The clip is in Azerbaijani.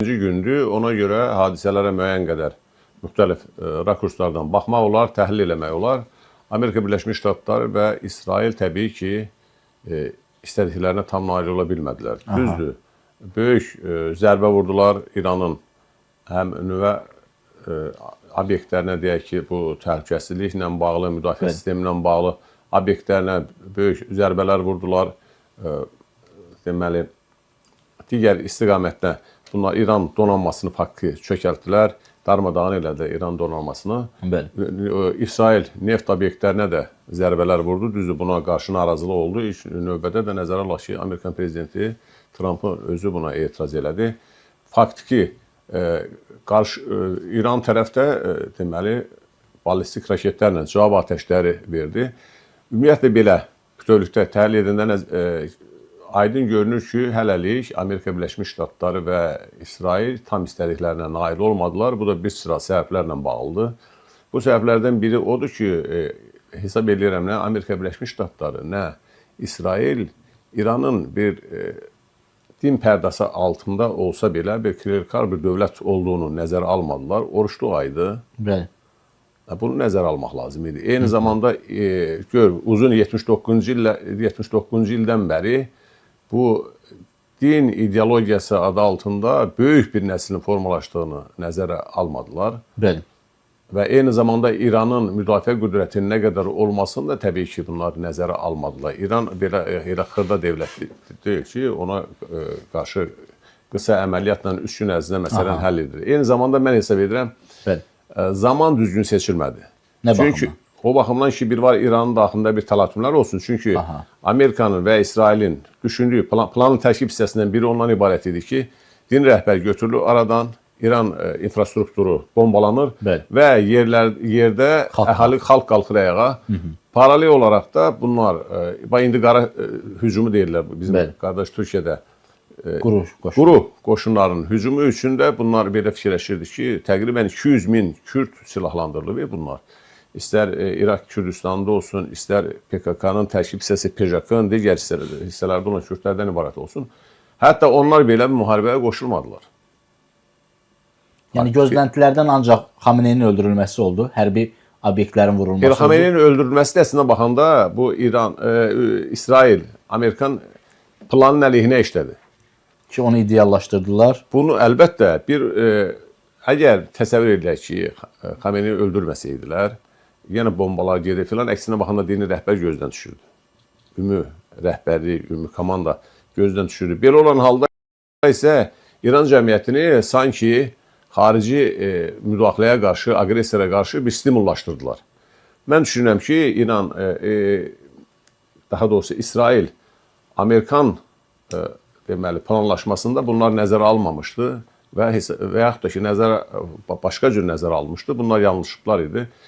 ikinci gündür. Ona görə hadisələrə müəyyən qədər müxtəlif rakurslardan baxmaq olar, təhlil eləmək olar. Amerika Birləşmiş Ştatları və İsrail təbii ki, istədiklərinə tam nail ola bilmədilər. Düzdür, böyük zərbə vurdular İranın həm nüvə obyektlərinə, deyək ki, bu təhlükəsizliklə bağlı, müdafiə sistemi ilə bağlı obyektlərinə böyük zərbələr vurdular. Deməli, digər istiqamətdə bunlar İran donanmasını faktiki çökəltdilər, darmadağın elədi İran donanmasını. İsrail neft obyektlərinə də zərbələr vurdu. Düzdür, buna qarşı narazılıq oldu. İlk növbədə də nəzərə alaq ki, Amerikan prezidenti Trump'ın özü buna etiraz elədi. Faktiki İran tərəfdə deməli ballistik raketlərlə cavab atəşləri verdi. Ümumiyyətlə belə bütövlükdə təhlil edəndə aydın görünür ki, hələlik Amerika Birləşmiş Ştatları və İsrail tam istədiklərinə nail olmadılar. Bu da bir sıra səbəblərlə bağlıdır. Bu səbəblərdən biri odur ki, hesab edirəm, nə Amerika Birləşmiş Ştatları, nə İsrail İranın bir din pərdəsi altında olsa belə bir klerikal bir dövlət olduğunu nəzərə almadılar. Oruçlu aydı. Bəli. Bunu nəzərə almaq lazım idi. Eyni zamanda gör, uzun 79-cu ildən bəri bu din ideologiyası adı altında böyük bir nəslin formalaşdığını nəzərə almadılar. Bəli. Və eyni zamanda İranın müdafiə qüdrətinin nə qədər olmasını da təbii ki, bunlar nəzərə almadılar. İran belə xırda dövlət deyil ki, ona qarşı qısa əməliyyatla 3 gün ərzində məsələn həll edilir. Eyni zamanda mən hesab edirəm, zaman düzgün seçilmədi. Nə baxımdan? Çünki o baxımdan ki, bir var İranın daxilində bir təlatümlər olsun. Çünki Amerikanın və İsrailin düşündüyü planın tərkib hissəsindən biri ondan ibarət idi ki, din rəhbəri götürülür aradan, İran infrastrukturu bombalanır və yerdə əhali xalq qalxır ayağa. Paralel olaraq da bunlar, indi qara hücumu deyirlər bizim qardaş Türkiyədə, quru qoşunların hücumu üçün də bunlar belə fikirləşirdi ki, təqribən 200 min Kürd silahlandırılıb bunlar. İstər İraq Kürdistanda olsun, istər PKK-nın tərkib hissəsi PJK-nın digər hissələrdə olan Kürdlərdən ibarət olsun. Hətta onlar belə müharibəyə qoşulmadılar. Yəni gözləntilərdən ancaq Xameneinin öldürülməsi oldu, hərbi obyektlərin vurulması oldu. Xameneinin öldürülməsi də əslində baxanda bu İsrail, Amerikan planın əleyhinə işlədi. Ki onu ideallaşdırdılar. Bunu əlbəttə əgər təsəvvür edək ki, Xameneyi öldürməsəydilər, yenə bombalar gedir filan, əksinə baxanda dini rəhbər gözdən düşürdü. Ümumi rəhbərlik, ümumi komanda gözdən düşürdü. Belə olan halda isə İran cəmiyyətini sanki xarici müdaxiləyə qarşı, aqressiyaya qarşı bir stimullaşdırdılar. Mən düşünürəm ki, İran, daha doğrusu İsrail, Amerikan deməli, planlaşmasında bunlar nəzərə almamışdı və yaxud da ki, başqa cür nəzərə almışdı. Bunlar yanlışlıqlar idi.